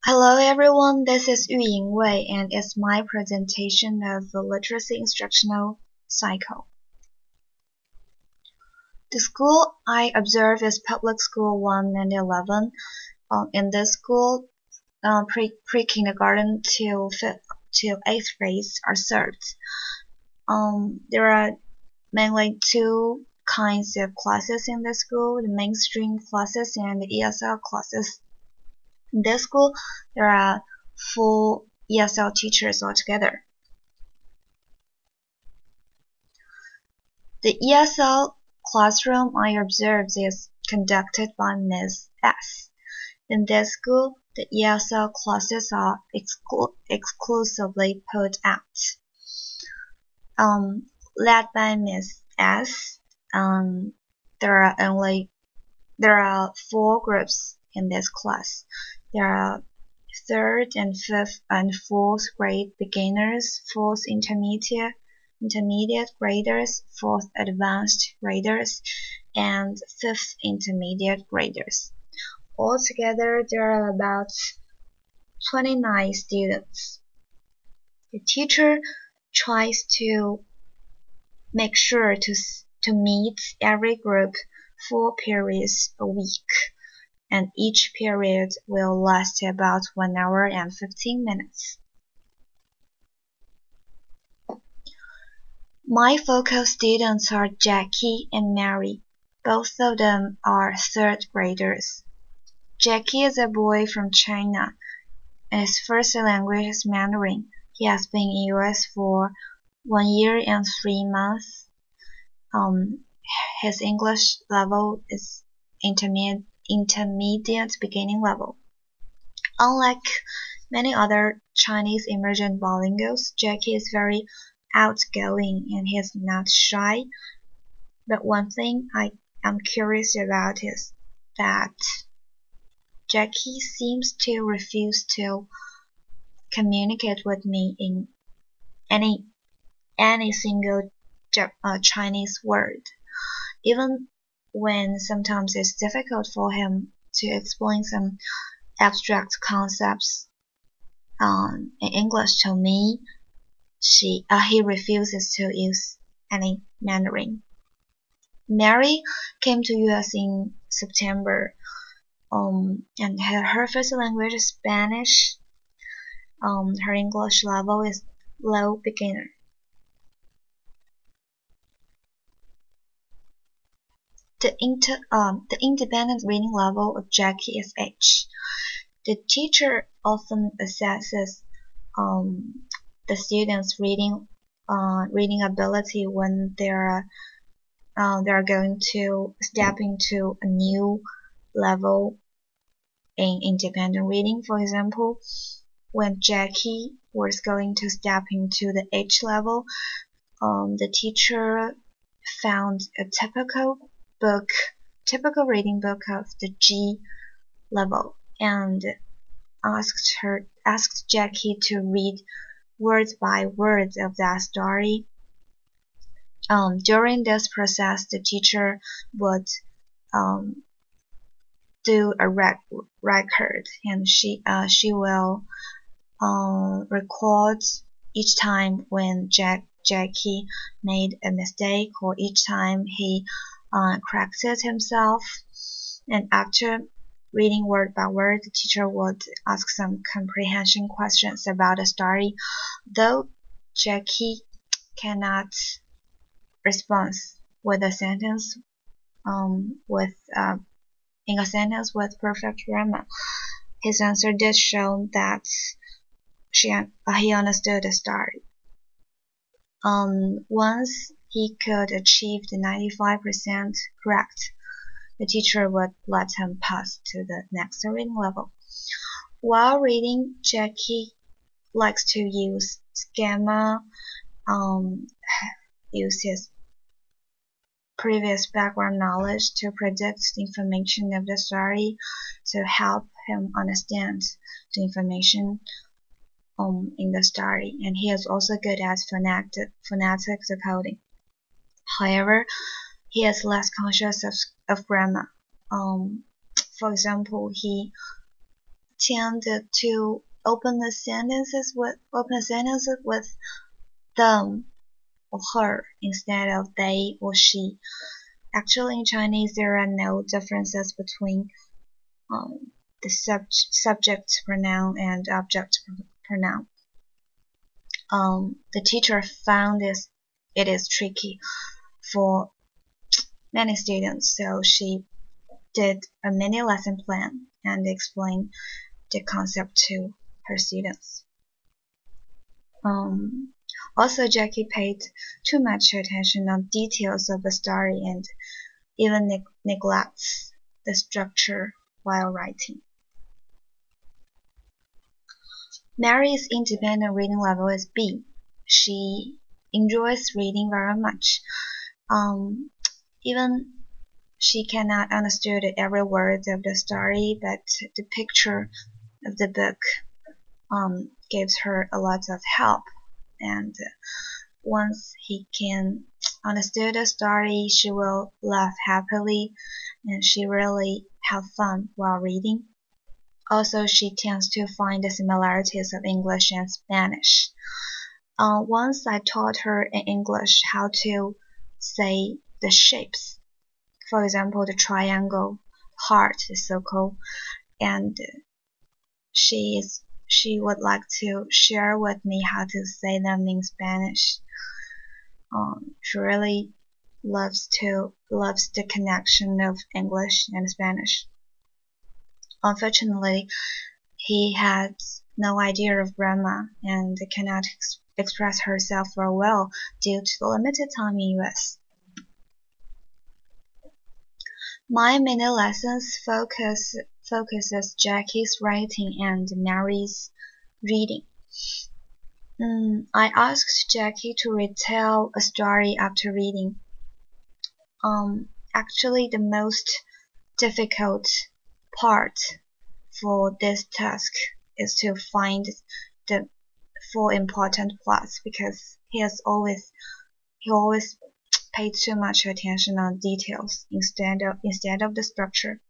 Hello everyone, this is Yuying Wei and it's my presentation of the literacy instructional cycle. The school I observe is Public School 1 and 11. In this school, pre-kindergarten to 8th grade are served. There are mainly two kinds of classes in the school, the mainstream classes and the ESL classes. In this school, there are 4 ESL teachers altogether. The ESL classroom I observed is conducted by Ms. S. In this school, the ESL classes are exclusively put out. Led by Ms. S. There are 4 groups in this class. There are 3rd and 5th and 4th grade beginners, 4th intermediate graders, 4th advanced graders, and 5th intermediate graders. Altogether, there are about 29 students. The teacher tries to make sure to meet every group 4 periods a week, and each period will last about 1 hour and 15 minutes. My focal students are Jackie and Mary. Both of them are 3rd graders. Jackie is a boy from China, and his first language is Mandarin. He has been in US for 1 year and 3 months. His English level is intermediate beginning level. Unlike many other Chinese emergent bilinguals, Jackie is very outgoing and he is not shy. But one thing I am curious about is that Jackie seems to refuse to communicate with me in any single Chinese word, even when sometimes it's difficult for him to explain some abstract concepts in English to me. He refuses to use any Mandarin. Mary came to US in September, and her first language is Spanish. Her English level is low beginner. The independent reading level of Jackie is H. The teacher often assesses the students' reading ability when they are going to step into a new level in independent reading. For example, when Jackie was going to step into the H level, the teacher found a typical reading book of the G level and asked Jackie to read word by word of that story. During this process, the teacher would do a record, and she will record each time when Jackie made a mistake or each time he corrected himself. And after reading word by word, the teacher would ask some comprehension questions about the story. Though Jackie cannot respond with a sentence in a sentence with perfect grammar, his answer did show that he understood the story. Once he could achieve the 95% correct, the teacher would let him pass to the next reading level. While reading, Jackie likes to use schema, use his previous background knowledge to predict the information of the story to help him understand the information in the story, and he is also good at phonetic decoding. However, he is less conscious of grammar. For example, tend to open a sentence with them or her instead of they or she. Actually, in Chinese, there are no differences between the subject pronoun and object pronoun. The teacher found it is tricky for many students, so she did a mini lesson plan and explained the concept to her students. Also, Jackie paid too much attention on details of the story and even neglects the structure while writing. Mary's independent reading level is B. She enjoys reading very much. Even she cannot understand every word of the story, but the picture of the book gives her a lot of help. And once he can understand the story, she will laugh happily, and she really have fun while reading. Also, she tends to find the similarities of English and Spanish. Once I taught her in English how to say the shapes. For example, the triangle, heart, the circle, and she would like to share with me how to say them in Spanish. She really loves the connection of English and Spanish. Unfortunately, he has no idea of grammar and cannot express herself very well due to the limited time in US. My mini lessons focuses Jackie's writing and Mary's reading. I asked Jackie to retell a story after reading. Actually, the most difficult part for this task is to find the 4 important plots because he always paid too much attention on details instead of the structure.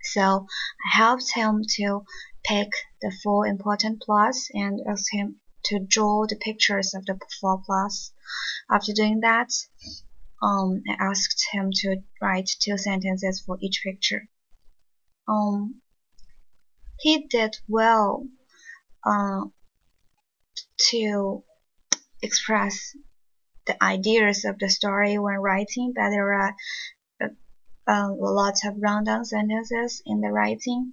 So I helped him to pick the 4 important plots and asked him to draw the pictures of the 4 plots. After doing that, I asked him to write 2 sentences for each picture. He did well to express the ideas of the story when writing, but there are lots of rundown sentences in the writing.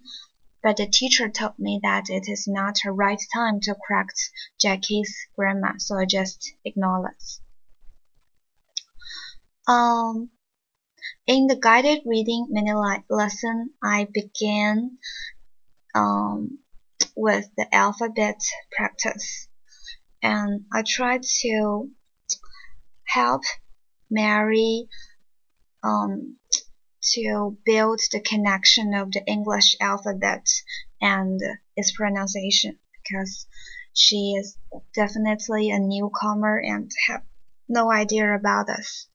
But the teacher told me that it is not the right time to correct Jackie's grammar, so I just ignore it. In the guided reading mini lesson, I began with the alphabet practice, and I tried to help Mary to build the connection of the English alphabet and its pronunciation because she is definitely a newcomer and have no idea about this.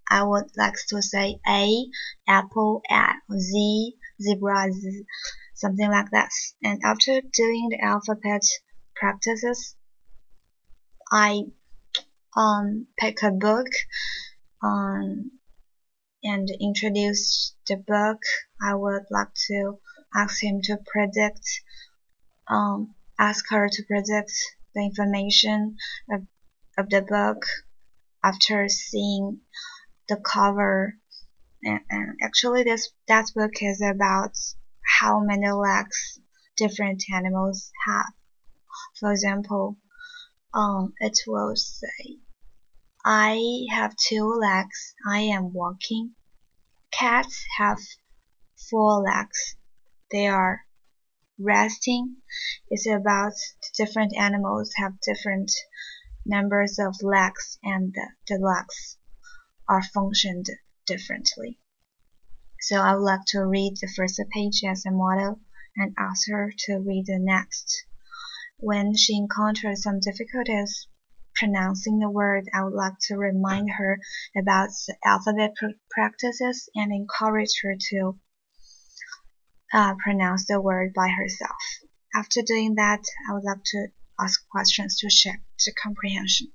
I would like to say A, apple, A, Z, zebra, Z, something like that. And after doing the alphabet practices, I pick a book and introduce the book. I would like to ask him to ask her to predict the information of the book after seeing the cover. And actually, that book is about how many legs different animals have. For example, it will say, I have 2 legs. I am walking. Cats have 4 legs. They are resting. It's about different animals have different numbers of legs and the legs are functioned differently. So I would like to read the first page as a model and ask her to read the next. When she encounters some difficulties pronouncing the word, I would like to remind her about the alphabet practices and encourage her to pronounce the word by herself. After doing that, I would like to ask questions to check the comprehension.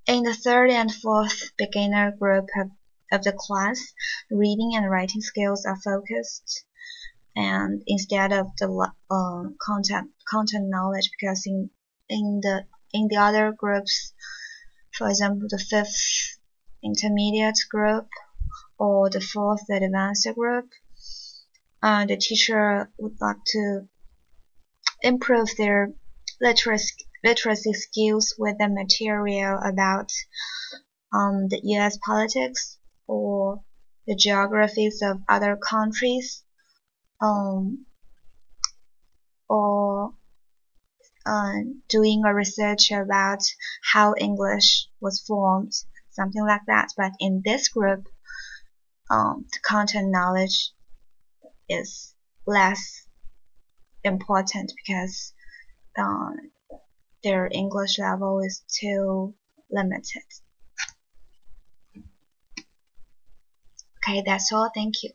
In the third and fourth beginner group of the class, reading and writing skills are focused, and instead of the content knowledge, because in the other groups, for example, the fifth intermediate group or the fourth advanced group, the teacher would like to improve their literacy skills with the material about the U.S. politics or the geographies of other countries, or doing a research about how English was formed, something like that. But in this group, the content knowledge is less important because their English level is too limited. Okay, that's all. Thank you.